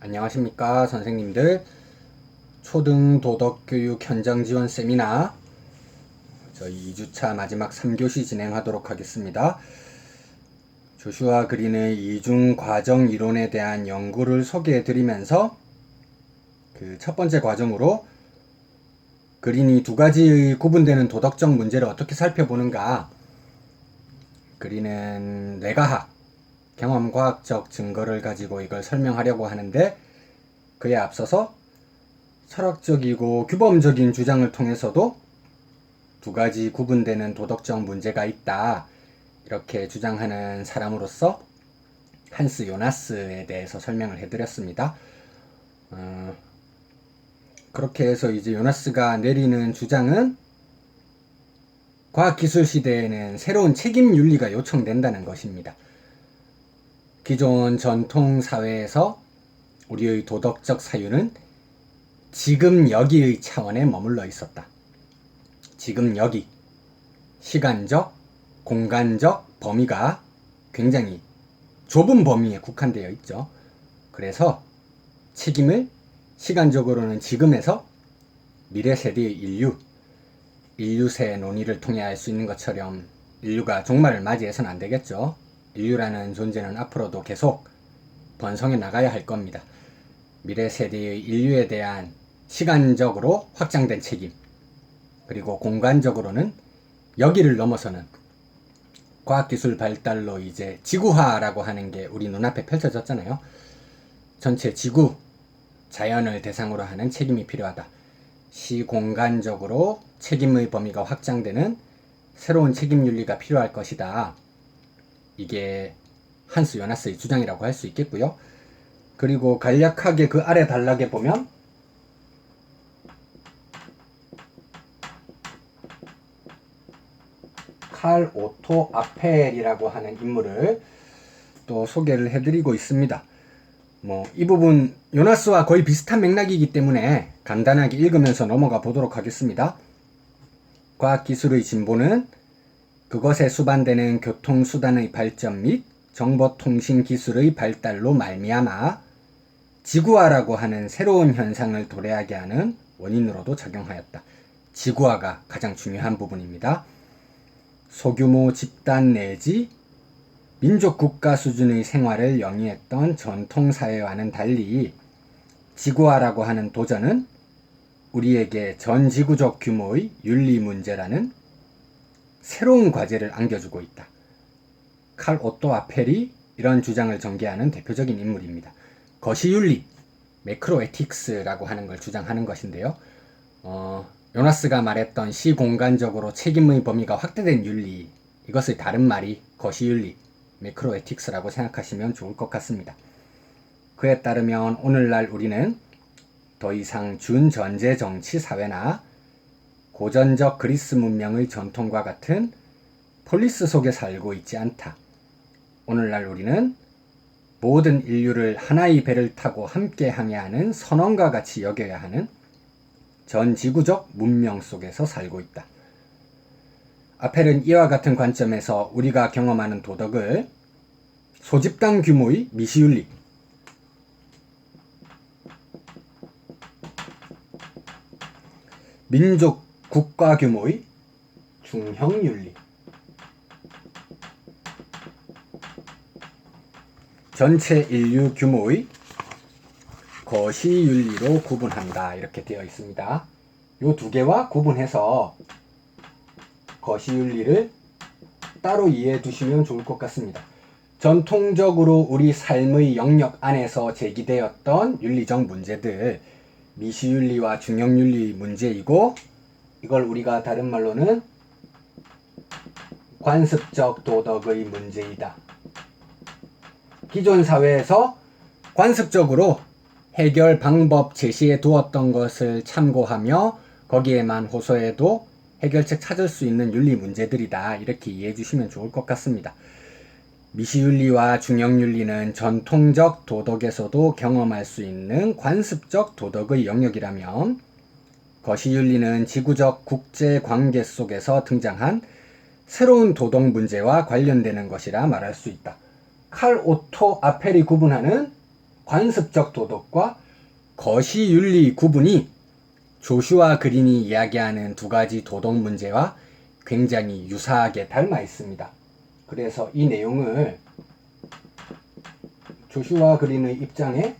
안녕하십니까 선생님들. 초등 도덕교육 현장 지원 세미나 저희 2주차 마지막 3교시 진행하도록 하겠습니다. 조슈아 그린의 이중 과정 이론에 대한 연구를 소개해 드리면서 그 첫 번째 과정으로 그린이 두 가지의 구분되는 도덕적 문제를 어떻게 살펴보는가, 그린은 뇌과학, 경험과학적 증거를 가지고 이걸 설명하려고 하는데, 그에 앞서서 철학적이고 규범적인 주장을 통해서도 두 가지 구분되는 도덕적 문제가 있다, 이렇게 주장하는 사람으로서 한스 요나스에 대해서 설명을 해드렸습니다. 그렇게 해서 이제 요나스가 내리는 주장은 과학기술 시대에는 새로운 책임 윤리가 요청된다는 것입니다. 기존 전통 사회에서 우리의 도덕적 사유는 지금 여기의 차원에 머물러 있었다. 지금 여기, 시간적, 공간적 범위가 굉장히 좁은 범위에 국한되어 있죠. 그래서 책임을 시간적으로는 지금에서 미래 세대의 인류세 논의를 통해 알 수 있는 것처럼 인류가 종말을 맞이해서는 안 되겠죠. 인류라는 존재는 앞으로도 계속 번성해 나가야 할 겁니다. 미래 세대의 인류에 대한 시간적으로 확장된 책임, 그리고 공간적으로는 여기를 넘어서는 과학기술 발달로 이제 지구화라고 하는 게 우리 눈앞에 펼쳐졌잖아요. 전체 지구, 자연을 대상으로 하는 책임이 필요하다. 시공간적으로 책임의 범위가 확장되는 새로운 책임 윤리가 필요할 것이다. 이게 한스 요나스의 주장이라고 할 수 있겠고요. 그리고 간략하게 그 아래 단락에 보면 칼 오토 아펠이라고 하는 인물을 또 소개를 해드리고 있습니다. 이 부분 요나스와 거의 비슷한 맥락이기 때문에 간단하게 읽으면서 넘어가 보도록 하겠습니다. 과학기술의 진보는 그것에 수반되는 교통수단의 발전 및 정보통신기술의 발달로 말미암아 지구화라고 하는 새로운 현상을 도래하게 하는 원인으로도 작용하였다. 지구화가 가장 중요한 부분입니다. 소규모 집단 내지 민족 국가 수준의 생활을 영위했던 전통사회와는 달리 지구화라고 하는 도전은 우리에게 전 지구적 규모의 윤리 문제라는 새로운 과제를 안겨주고 있다. 칼 오토 아펠이 이런 주장을 전개하는 대표적인 인물입니다. 거시윤리, 매크로에틱스라고 하는 걸 주장하는 것인데요. 요나스가 말했던 시공간적으로 책임의 범위가 확대된 윤리, 이것의 다른 말이 거시윤리, 매크로에틱스라고 생각하시면 좋을 것 같습니다. 그에 따르면 오늘날 우리는 더 이상 준전제 정치 사회나 고전적 그리스 문명의 전통과 같은 폴리스 속에 살고 있지 않다. 오늘날 우리는 모든 인류를 하나의 배를 타고 함께 항해하는 선원과 같이 여겨야 하는 전 지구적 문명 속에서 살고 있다. 아펠은 이와 같은 관점에서 우리가 경험하는 도덕을 소집단 규모의 미시윤리, 민족 국가 규모의 중형윤리, 전체 인류 규모의 거시윤리로 구분한다. 이렇게 되어 있습니다. 이 두 개와 구분해서 거시윤리를 따로 이해해 두시면 좋을 것 같습니다. 전통적으로 우리 삶의 영역 안에서 제기되었던 윤리적 문제들, 미시윤리와 중형윤리 문제이고, 이걸 우리가 다른 말로는 관습적 도덕의 문제이다. 기존 사회에서 관습적으로 해결 방법 제시해 두었던 것을 참고하며 거기에만 호소해도 해결책 찾을 수 있는 윤리 문제들이다. 이렇게 이해해 주시면 좋을 것 같습니다. 미시윤리와 중형윤리는 전통적 도덕에서도 경험할 수 있는 관습적 도덕의 영역이라면, 거시윤리는 지구적 국제 관계 속에서 등장한 새로운 도덕 문제와 관련되는 것이라 말할 수 있다. 칼 오토 아펠이 구분하는 관습적 도덕과 거시윤리 구분이 조슈아 그린이 이야기하는 두 가지 도덕 문제와 굉장히 유사하게 닮아 있습니다. 그래서 이 내용을 조슈아 그린의 입장에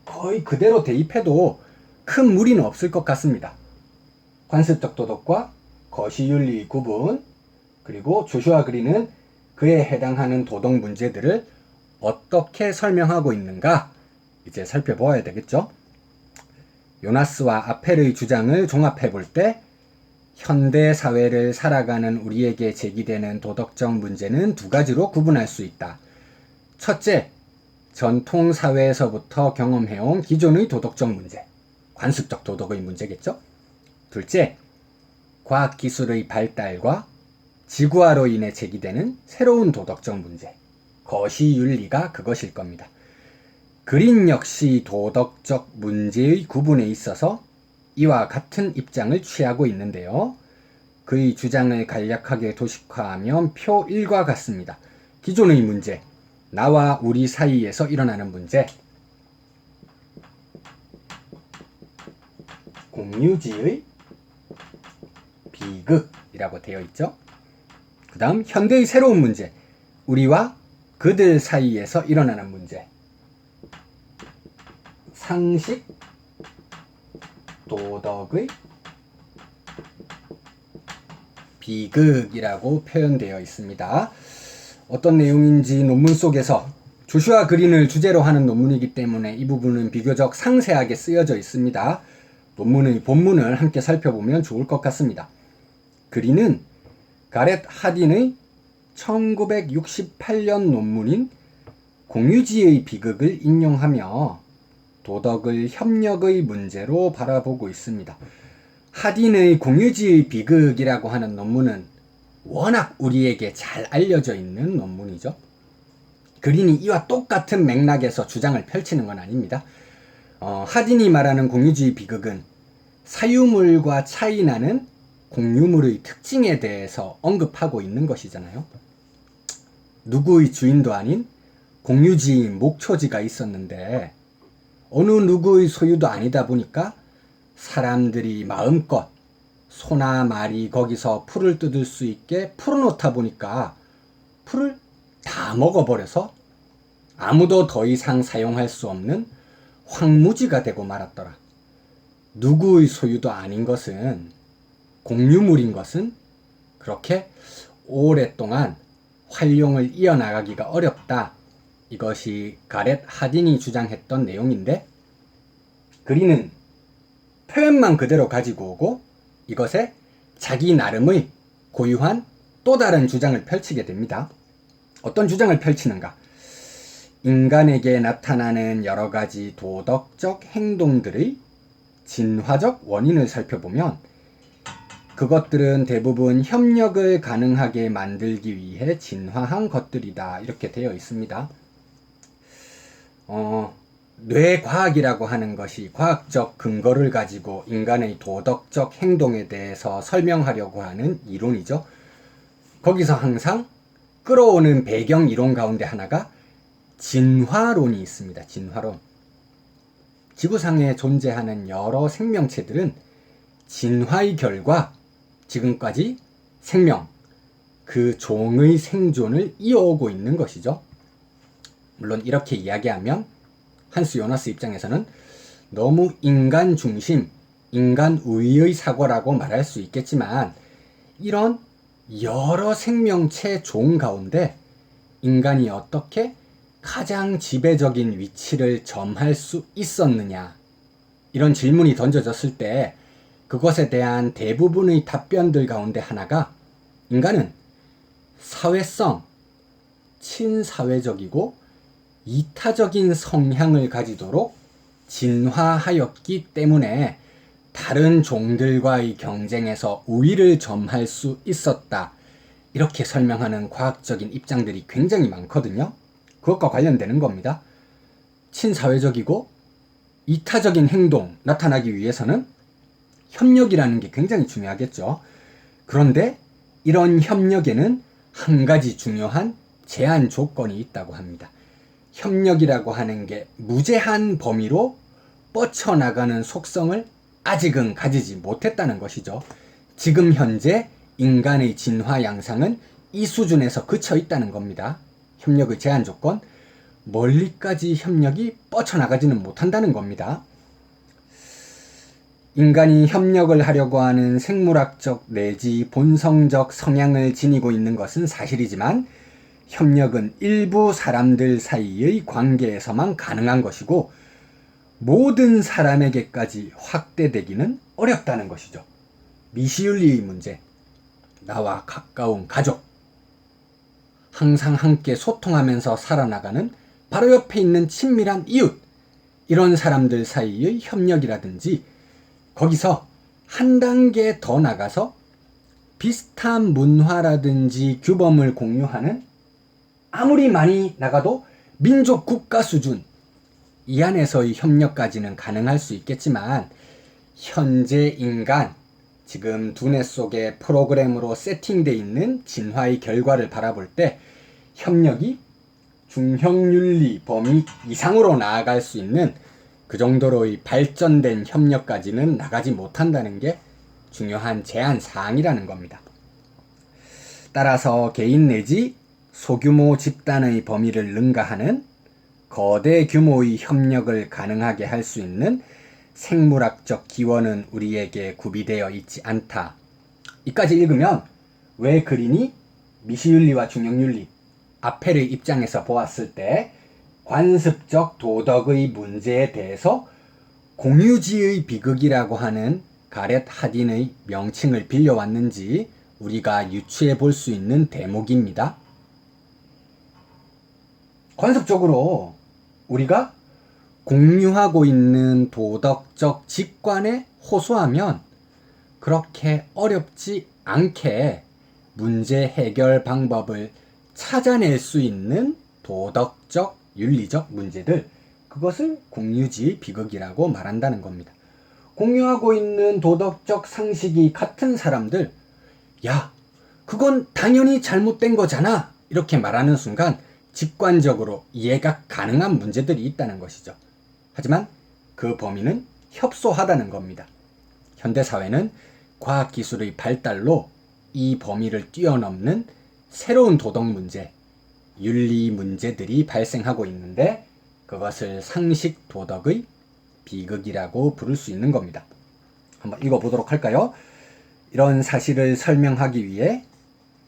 거의 그대로 대입해도 큰 무리는 없을 것 같습니다. 관습적 도덕과 거시윤리 구분, 그리고 조슈아 그린은 그에 해당하는 도덕 문제들을 어떻게 설명하고 있는가 이제 살펴보아야 되겠죠. 요나스와 아펠의 주장을 종합해 볼 때 현대 사회를 살아가는 우리에게 제기되는 도덕적 문제는 두 가지로 구분할 수 있다. 첫째, 전통 사회에서부터 경험해온 기존의 도덕적 문제, 관습적 도덕의 문제겠죠. 둘째, 과학기술의 발달과 지구화로 인해 제기되는 새로운 도덕적 문제, 거시윤리가 그것일 겁니다. 그린 역시 도덕적 문제의 구분에 있어서 이와 같은 입장을 취하고 있는데요. 그의 주장을 간략하게 도식화하면 표 1과 같습니다. 기존의 문제, 나와 우리 사이에서 일어나는 문제, 공유지의 비극이라고 되어 있죠. 그 다음 현대의 새로운 문제, 우리와 그들 사이에서 일어나는 문제, 상식, 도덕의 비극이라고 표현되어 있습니다. 어떤 내용인지 논문 속에서 조슈아 그린을 주제로 하는 논문이기 때문에 이 부분은 비교적 상세하게 쓰여져 있습니다. 논문의 본문을 함께 살펴보면 좋을 것 같습니다. 그린은 가렛 하딘의 1968년 논문인 공유지의 비극을 인용하며 도덕을 협력의 문제로 바라보고 있습니다. 하딘의 공유지의 비극이라고 하는 논문은 워낙 우리에게 잘 알려져 있는 논문이죠. 그린이 이와 똑같은 맥락에서 주장을 펼치는 건 아닙니다. 하딘이 말하는 공유주의 비극은 사유물과 차이나는 공유물의 특징에 대해서 언급하고 있는 것이잖아요. 누구의 주인도 아닌 공유지인 목초지가 있었는데 어느 누구의 소유도 아니다 보니까 사람들이 마음껏 소나 말이 거기서 풀을 뜯을 수 있게 풀어놓다 보니까 풀을 다 먹어버려서 아무도 더 이상 사용할 수 없는 황무지가 되고 말았더라. 누구의 소유도 아닌 것은, 공유물인 것은 그렇게 오랫동안 활용을 이어나가기가 어렵다. 이것이 가렛 하딘이 주장했던 내용인데, 그린은 표현만 그대로 가지고 오고 이것에 자기 나름의 고유한 또 다른 주장을 펼치게 됩니다. 어떤 주장을 펼치는가? 인간에게 나타나는 여러 가지 도덕적 행동들의 진화적 원인을 살펴보면 그것들은 대부분 협력을 가능하게 만들기 위해 진화한 것들이다. 이렇게 되어 있습니다. 뇌과학이라고 하는 것이 과학적 근거를 가지고 인간의 도덕적 행동에 대해서 설명하려고 하는 이론이죠. 거기서 항상 끌어오는 배경 이론 가운데 하나가 진화론이 있습니다. 진화론. 지구상에 존재하는 여러 생명체들은 진화의 결과 지금까지 생명, 그 종의 생존을 이어오고 있는 것이죠. 물론 이렇게 이야기하면 한스 요나스 입장에서는 너무 인간 중심, 인간 우위의 사고라고 말할 수 있겠지만 이런 여러 생명체 종 가운데 인간이 어떻게 가장 지배적인 위치를 점할 수 있었느냐, 이런 질문이 던져졌을 때 그것에 대한 대부분의 답변들 가운데 하나가 인간은 사회성, 친사회적이고 이타적인 성향을 가지도록 진화하였기 때문에 다른 종들과의 경쟁에서 우위를 점할 수 있었다. 이렇게 설명하는 과학적인 입장들이 굉장히 많거든요. 그것과 관련되는 겁니다. 친사회적이고 이타적인 행동 나타나기 위해서는 협력이라는 게 굉장히 중요하겠죠. 그런데 이런 협력에는 한 가지 중요한 제한 조건이 있다고 합니다. 협력이라고 하는 게 무제한 범위로 뻗쳐나가는 속성을 아직은 가지지 못했다는 것이죠. 지금 현재 인간의 진화 양상은 이 수준에서 그쳐 있다는 겁니다. 협력의 제한 조건, 멀리까지 협력이 뻗쳐나가지는 못한다는 겁니다. 인간이 협력을 하려고 하는 생물학적 내지 본성적 성향을 지니고 있는 것은 사실이지만 협력은 일부 사람들 사이의 관계에서만 가능한 것이고 모든 사람에게까지 확대되기는 어렵다는 것이죠. 미시윤리의 문제, 나와 가까운 가족, 항상 함께 소통하면서 살아나가는 바로 옆에 있는 친밀한 이웃, 이런 사람들 사이의 협력이라든지 거기서 한 단계 더 나가서 비슷한 문화라든지 규범을 공유하는 아무리 많이 나가도 민족 국가 수준 이 안에서의 협력까지는 가능할 수 있겠지만 현재 인간, 지금 두뇌 속에 프로그램으로 세팅되어 있는 진화의 결과를 바라볼 때 협력이 중형윤리 범위 이상으로 나아갈 수 있는 그 정도로의 발전된 협력까지는 나가지 못한다는 게 중요한 제한 사항이라는 겁니다. 따라서 개인 내지 소규모 집단의 범위를 능가하는 거대 규모의 협력을 가능하게 할 수 있는 생물학적 기원은 우리에게 구비되어 있지 않다. 이까지 읽으면 왜 그린이 미시윤리와 중형윤리, 아펠의 입장에서 보았을 때 관습적 도덕의 문제에 대해서 공유지의 비극이라고 하는 가렛 하딘의 명칭을 빌려왔는지 우리가 유추해 볼 수 있는 대목입니다. 관습적으로 우리가 공유하고 있는 도덕적 직관에 호소하면 그렇게 어렵지 않게 문제 해결 방법을 찾아낼 수 있는 도덕적, 윤리적 문제들, 그것을 공유지의 비극이라고 말한다는 겁니다. 공유하고 있는 도덕적 상식이 같은 사람들, 야, 그건 당연히 잘못된 거잖아, 이렇게 말하는 순간 직관적으로 이해가 가능한 문제들이 있다는 것이죠. 하지만 그 범위는 협소하다는 겁니다. 현대사회는 과학기술의 발달로 이 범위를 뛰어넘는 새로운 도덕 문제, 윤리 문제들이 발생하고 있는데 그것을 상식 도덕의 비극이라고 부를 수 있는 겁니다. 한번 읽어보도록 할까요? 이런 사실을 설명하기 위해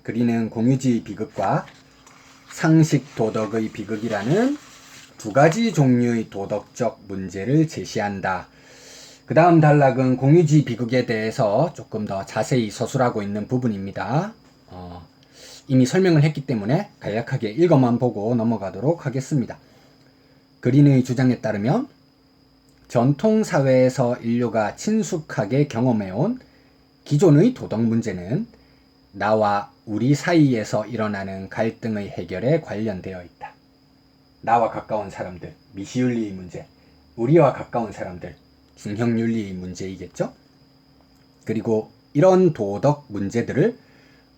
그리는 공유지의 비극과 상식 도덕의 비극이라는 두 가지 종류의 도덕적 문제를 제시한다. 그 다음 단락은 공유지의 비극에 대해서 조금 더 자세히 서술하고 있는 부분입니다. 이미 설명을 했기 때문에 간략하게 읽어만 보고 넘어가도록 하겠습니다. 그린의 주장에 따르면 전통사회에서 인류가 친숙하게 경험해온 기존의 도덕 문제는 나와 우리 사이에서 일어나는 갈등의 해결에 관련되어 있다. 나와 가까운 사람들, 미시윤리의 문제, 우리와 가까운 사람들, 중형윤리의 문제이겠죠? 그리고 이런 도덕 문제들을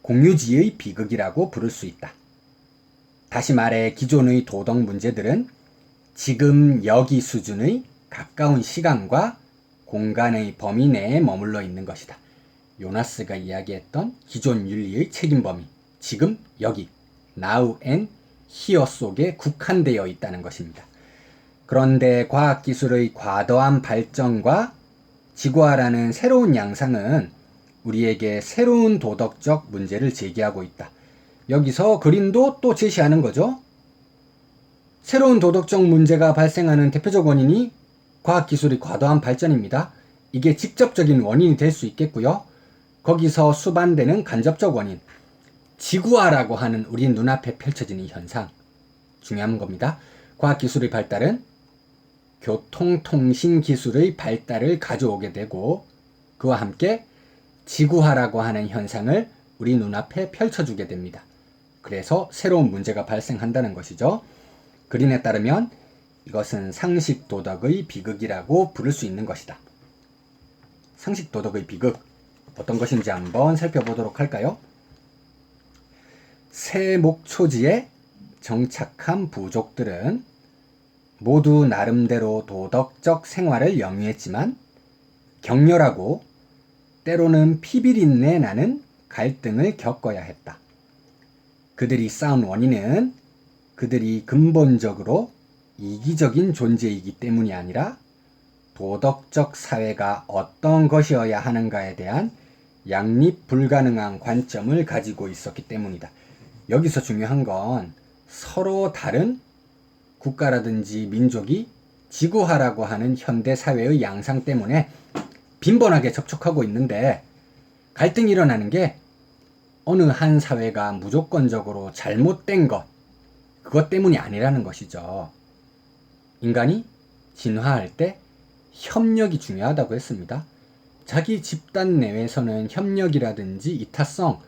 공유지의 비극이라고 부를 수 있다. 다시 말해 기존의 도덕 문제들은 지금 여기 수준의 가까운 시간과 공간의 범위 내에 머물러 있는 것이다. 요나스가 이야기했던 기존 윤리의 책임 범위, 지금 여기, now and here 속에 국한되어 있다는 것입니다. 그런데 과학기술의 과도한 발전과 지구화라는 새로운 양상은 우리에게 새로운 도덕적 문제를 제기하고 있다. 여기서 그린도 또 제시하는 거죠. 새로운 도덕적 문제가 발생하는 대표적 원인이 과학기술의 과도한 발전입니다. 이게 직접적인 원인이 될 수 있겠고요. 거기서 수반되는 간접적 원인, 지구화라고 하는 우리 눈앞에 펼쳐지는 현상, 중요한 겁니다. 과학기술의 발달은 교통통신기술의 발달을 가져오게 되고 그와 함께 지구화라고 하는 현상을 우리 눈앞에 펼쳐주게 됩니다. 그래서 새로운 문제가 발생한다는 것이죠. 그린에 따르면 이것은 상식도덕의 비극이라고 부를 수 있는 것이다. 상식도덕의 비극, 어떤 것인지 한번 살펴보도록 할까요? 새 목초지에 정착한 부족들은 모두 나름대로 도덕적 생활을 영위했지만 격렬하고 때로는 피비린내 나는 갈등을 겪어야 했다. 그들이 싸운 원인은 그들이 근본적으로 이기적인 존재이기 때문이 아니라 도덕적 사회가 어떤 것이어야 하는가에 대한 양립 불가능한 관점을 가지고 있었기 때문이다. 여기서 중요한 건 서로 다른 국가라든지 민족이 지구화라고 하는 현대사회의 양상 때문에 빈번하게 접촉하고 있는데 갈등이 일어나는 게 어느 한 사회가 무조건적으로 잘못된 그것 때문이 아니라는 것이죠. 인간이 진화할 때 협력이 중요하다고 했습니다. 자기 집단 내에서는 협력이라든지 이타성,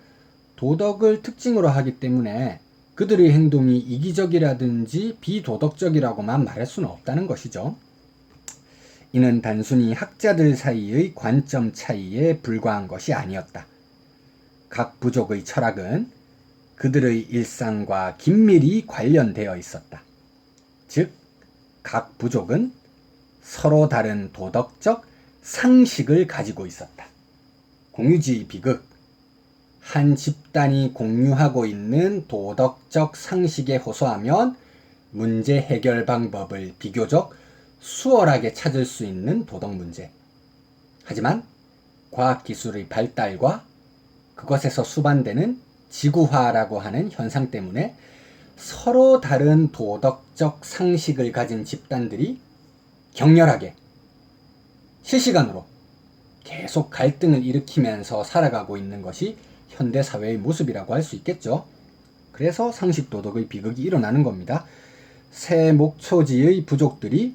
도덕을 특징으로 하기 때문에 그들의 행동이 이기적이라든지 비도덕적이라고만 말할 수는 없다는 것이죠. 이는 단순히 학자들 사이의 관점 차이에 불과한 것이 아니었다. 각 부족의 철학은 그들의 일상과 긴밀히 관련되어 있었다. 즉, 각 부족은 서로 다른 도덕적 상식을 가지고 있었다. 공유주의 비극, 한 집단이 공유하고 있는 도덕적 상식에 호소하면 문제 해결 방법을 비교적 수월하게 찾을 수 있는 도덕 문제. 하지만 과학기술의 발달과 그것에서 수반되는 지구화라고 하는 현상 때문에 서로 다른 도덕적 상식을 가진 집단들이 격렬하게 실시간으로 계속 갈등을 일으키면서 살아가고 있는 것이 현대사회의 모습이라고 할 수 있겠죠. 그래서 상식도덕의 비극이 일어나는 겁니다. 새 목초지의 부족들이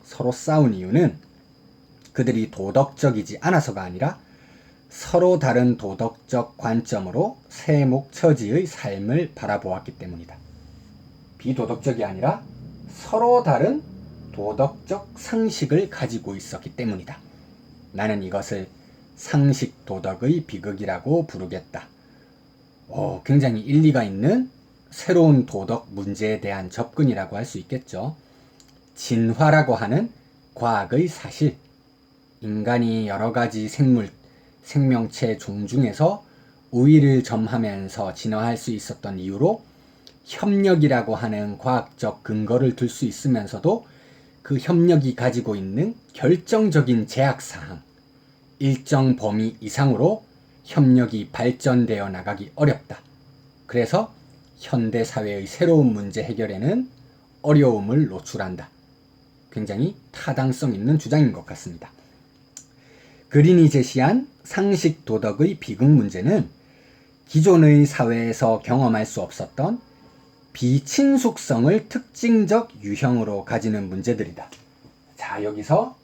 서로 싸운 이유는 그들이 도덕적이지 않아서가 아니라 서로 다른 도덕적 관점으로 새 목처지의 삶을 바라보았기 때문이다. 비도덕적이 아니라 서로 다른 도덕적 상식을 가지고 있었기 때문이다. 나는 이것을 상식 도덕의 비극이라고 부르겠다. 굉장히 일리가 있는 새로운 도덕 문제에 대한 접근이라고 할 수 있겠죠. 진화라고 하는 과학의 사실, 인간이 여러 가지 생명체 종 중에서 우위를 점하면서 진화할 수 있었던 이유로 협력이라고 하는 과학적 근거를 둘 수 있으면서도 그 협력이 가지고 있는 결정적인 제약사항, 일정 범위 이상으로 협력이 발전되어 나가기 어렵다. 그래서 현대사회의 새로운 문제 해결에는 어려움을 노출한다. 굉장히 타당성 있는 주장인 것 같습니다. 그린이 제시한 상식 도덕의 비극 문제는 기존의 사회에서 경험할 수 없었던 비친숙성을 특징적 유형으로 가지는 문제들이다. 자, 여기서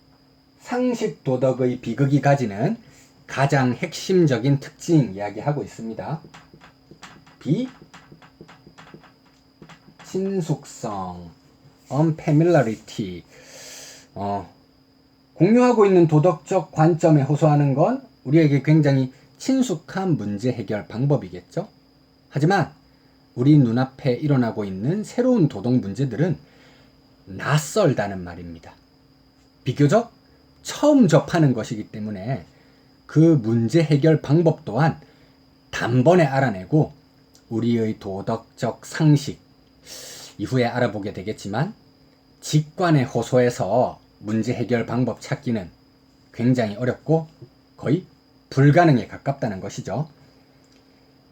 상식 도덕의 비극이 가지는 가장 핵심적인 특징 이야기하고 있습니다. 비친숙성, unfamiliarity. 공유하고 있는 도덕적 관점에 호소하는 건 우리에게 굉장히 친숙한 문제 해결 방법이겠죠. 하지만 우리 눈앞에 일어나고 있는 새로운 도덕 문제들은 낯설다는 말입니다. 비교적 처음 접하는 것이기 때문에 그 문제 해결 방법 또한 단번에 알아내고 우리의 도덕적 상식, 이후에 알아보게 되겠지만 직관에 호소해서 문제 해결 방법 찾기는 굉장히 어렵고 거의 불가능에 가깝다는 것이죠.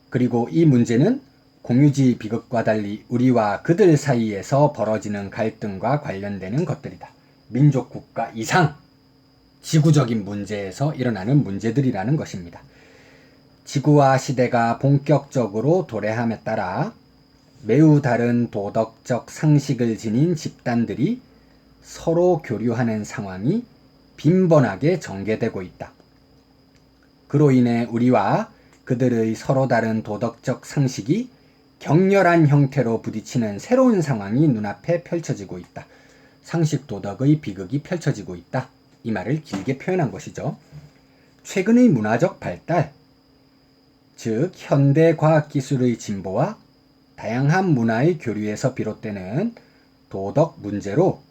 그리고 이 문제는 공유주의 비극과 달리 우리와 그들 사이에서 벌어지는 갈등과 관련되는 것들이다. 민족 국가 이상 지구적인 문제에서 일어나는 문제들이라는 것입니다. 지구와 시대가 본격적으로 도래함에 따라 매우 다른 도덕적 상식을 지닌 집단들이 서로 교류하는 상황이 빈번하게 전개되고 있다. 그로 인해 우리와 그들의 서로 다른 도덕적 상식이 격렬한 형태로 부딪히는 새로운 상황이 눈앞에 펼쳐지고 있다. 상식 도덕의 비극이 펼쳐지고 있다. 이 말을 길게 표현한 것이죠. 최근의 문화적 발달, 즉 현대 과학기술의 진보와 다양한 문화의 교류에서 비롯되는 도덕 문제로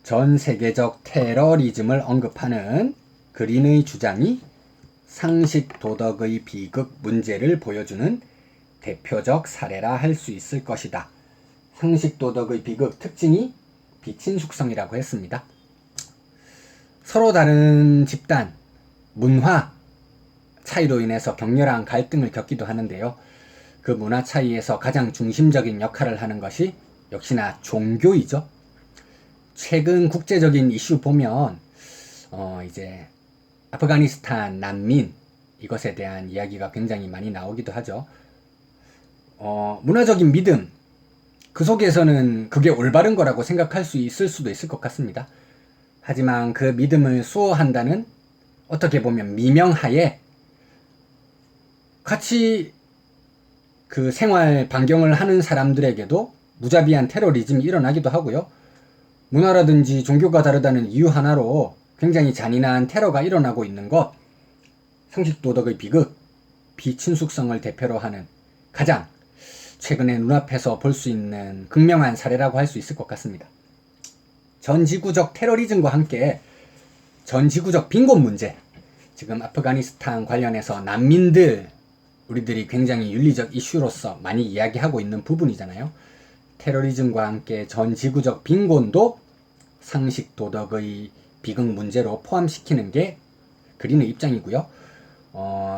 전 세계적 테러리즘을 언급하는 그린의 주장이 상식 도덕의 비극 문제를 보여주는 대표적 사례라 할 수 있을 것이다. 상식 도덕의 비극 특징이 비친숙성이라고 했습니다. 서로 다른 집단, 문화 차이로 인해서 격렬한 갈등을 겪기도 하는데요. 그 문화 차이에서 가장 중심적인 역할을 하는 것이 역시나 종교이죠. 최근 국제적인 이슈 보면 이제 아프가니스탄 난민 이것에 대한 이야기가 굉장히 많이 나오기도 하죠. 문화적인 믿음 그 속에서는 그게 올바른 거라고 생각할 수 있을 수도 있을 것 같습니다. 하지만 그 믿음을 수호한다는 어떻게 보면 미명하에 같이 그 생활 반경을 하는 사람들에게도 무자비한 테러리즘이 일어나기도 하고요. 문화라든지 종교가 다르다는 이유 하나로 굉장히 잔인한 테러가 일어나고 있는 것, 상식도덕의 비극, 비친숙성을 대표로 하는 가장 최근에 눈앞에서 볼 수 있는 극명한 사례라고 할 수 있을 것 같습니다. 전지구적 테러리즘과 함께 전지구적 빈곤 문제, 지금 아프가니스탄 관련해서 난민들 우리들이 굉장히 윤리적 이슈로서 많이 이야기하고 있는 부분이잖아요. 테러리즘과 함께 전지구적 빈곤도 상식 도덕의 비극 문제로 포함시키는 게 그린의 입장이고요.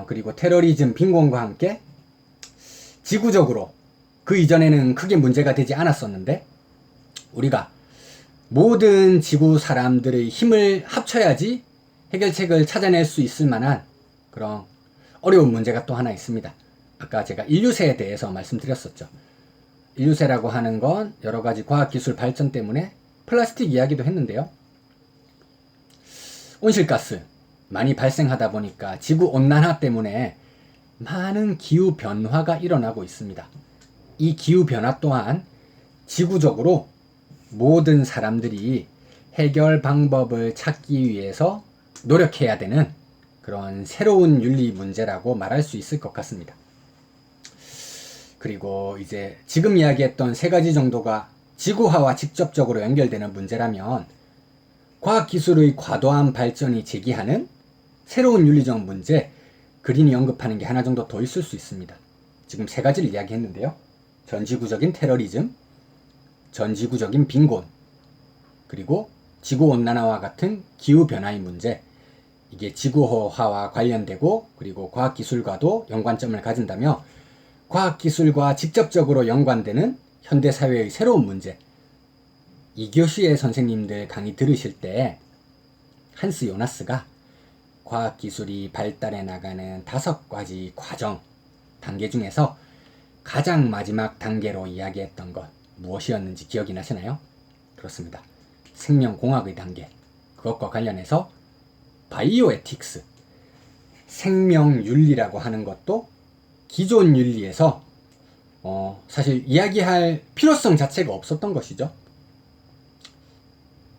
그리고 테러리즘 빈곤과 함께 지구적으로 그 이전에는 크게 문제가 되지 않았었는데 우리가 모든 지구 사람들의 힘을 합쳐야지 해결책을 찾아낼 수 있을 만한 그런 어려운 문제가 또 하나 있습니다. 아까 제가 인류세에 대해서 말씀드렸었죠. 인류세라고 하는 건 여러 가지 과학기술 발전 때문에 플라스틱 이야기도 했는데요. 온실가스 많이 발생하다 보니까 지구온난화 때문에 많은 기후변화가 일어나고 있습니다. 이 기후변화 또한 지구적으로 모든 사람들이 해결 방법을 찾기 위해서 노력해야 되는 그런 새로운 윤리 문제라고 말할 수 있을 것 같습니다. 그리고 이제 지금 이야기했던 세 가지 정도가 지구화와 직접적으로 연결되는 문제라면 과학기술의 과도한 발전이 제기하는 새로운 윤리적 문제, 그린이 언급하는 게 하나 정도 더 있을 수 있습니다. 지금 세 가지를 이야기했는데요. 전지구적인 테러리즘, 전지구적인 빈곤, 그리고 지구온난화와 같은 기후변화의 문제, 이게 지구화와 관련되고 그리고 과학기술과도 연관점을 가진다며 과학기술과 직접적으로 연관되는 현대사회의 새로운 문제, 2교시의 선생님들 강의 들으실 때 한스 요나스가 과학기술이 발달해 나가는 5가지 과정, 단계 중에서 가장 마지막 단계로 이야기했던 것 무엇이었는지 기억이 나시나요? 그렇습니다. 생명공학의 단계, 그것과 관련해서 바이오 에틱스, 생명윤리라고 하는 것도 기존 윤리에서 사실 이야기할 필요성 자체가 없었던 것이죠.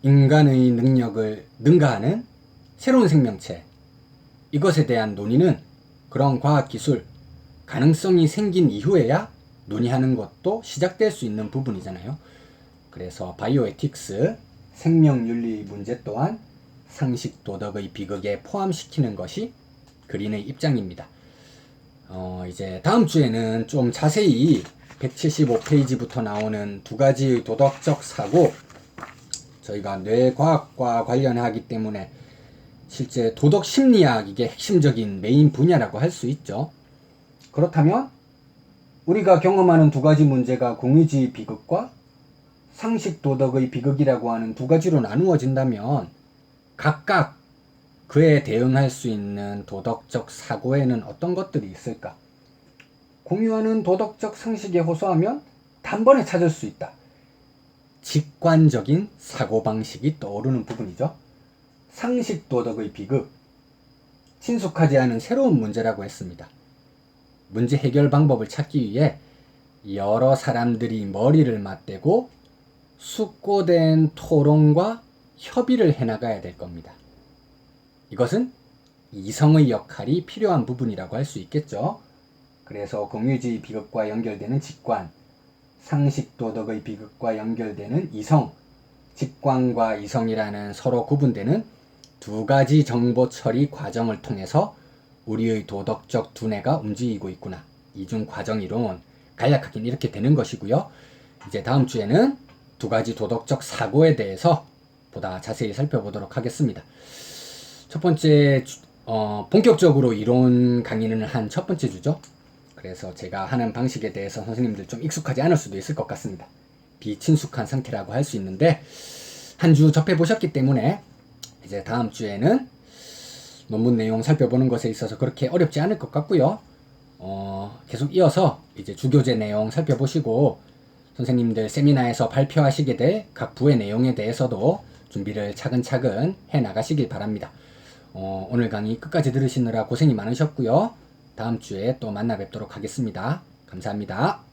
인간의 능력을 능가하는 새로운 생명체, 이것에 대한 논의는 그런 과학기술, 가능성이 생긴 이후에야 논의하는 것도 시작될 수 있는 부분이잖아요. 그래서 바이오 에틱스, 생명윤리 문제 또한 상식 도덕의 비극에 포함시키는 것이 그린의 입장입니다. 이제 다음 주에는 좀 자세히 175페이지부터 나오는 2가지의 도덕적 사고, 저희가 뇌과학과 관련하기 때문에 실제 도덕 심리학 이게 핵심적인 메인 분야라고 할 수 있죠. 그렇다면 우리가 경험하는 2가지 문제가 공유주의 비극과 상식 도덕의 비극이라고 하는 2가지로 나누어진다면 각각 그에 대응할 수 있는 도덕적 사고에는 어떤 것들이 있을까? 공유하는 도덕적 상식에 호소하면 단번에 찾을 수 있다. 직관적인 사고방식이 떠오르는 부분이죠. 상식 도덕의 비극, 친숙하지 않은 새로운 문제라고 했습니다. 문제 해결 방법을 찾기 위해 여러 사람들이 머리를 맞대고 숙고된 토론과 협의를 해나가야 될 겁니다. 이것은 이성의 역할이 필요한 부분이라고 할 수 있겠죠. 그래서 공유주의 비극과 연결되는 직관, 상식 도덕의 비극과 연결되는 이성, 직광과 이성이라는 서로 구분되는 두 가지 정보 처리 과정을 통해서 우리의 도덕적 두뇌가 움직이고 있구나. 이중 과정 이론 간략하긴 이렇게 되는 것이고요. 이제 다음 주에는 두 가지 도덕적 사고에 대해서 보다 자세히 살펴보도록 하겠습니다. 첫 번째 본격적으로 이론 강의는 한 첫 번째 주죠. 그래서 제가 하는 방식에 대해서 선생님들 좀 익숙하지 않을 수도 있을 것 같습니다. 비친숙한 상태라고 할 수 있는데 한 주 접해보셨기 때문에 이제 다음 주에는 논문 내용 살펴보는 것에 있어서 그렇게 어렵지 않을 것 같고요. 계속 이어서 이제 주교재 내용 살펴보시고 선생님들 세미나에서 발표하시게 될 각 부의 내용에 대해서도 준비를 차근차근 해 나가시길 바랍니다. 오늘 강의 끝까지 들으시느라 고생이 많으셨고요. 다음 주에 또 만나 뵙도록 하겠습니다. 감사합니다.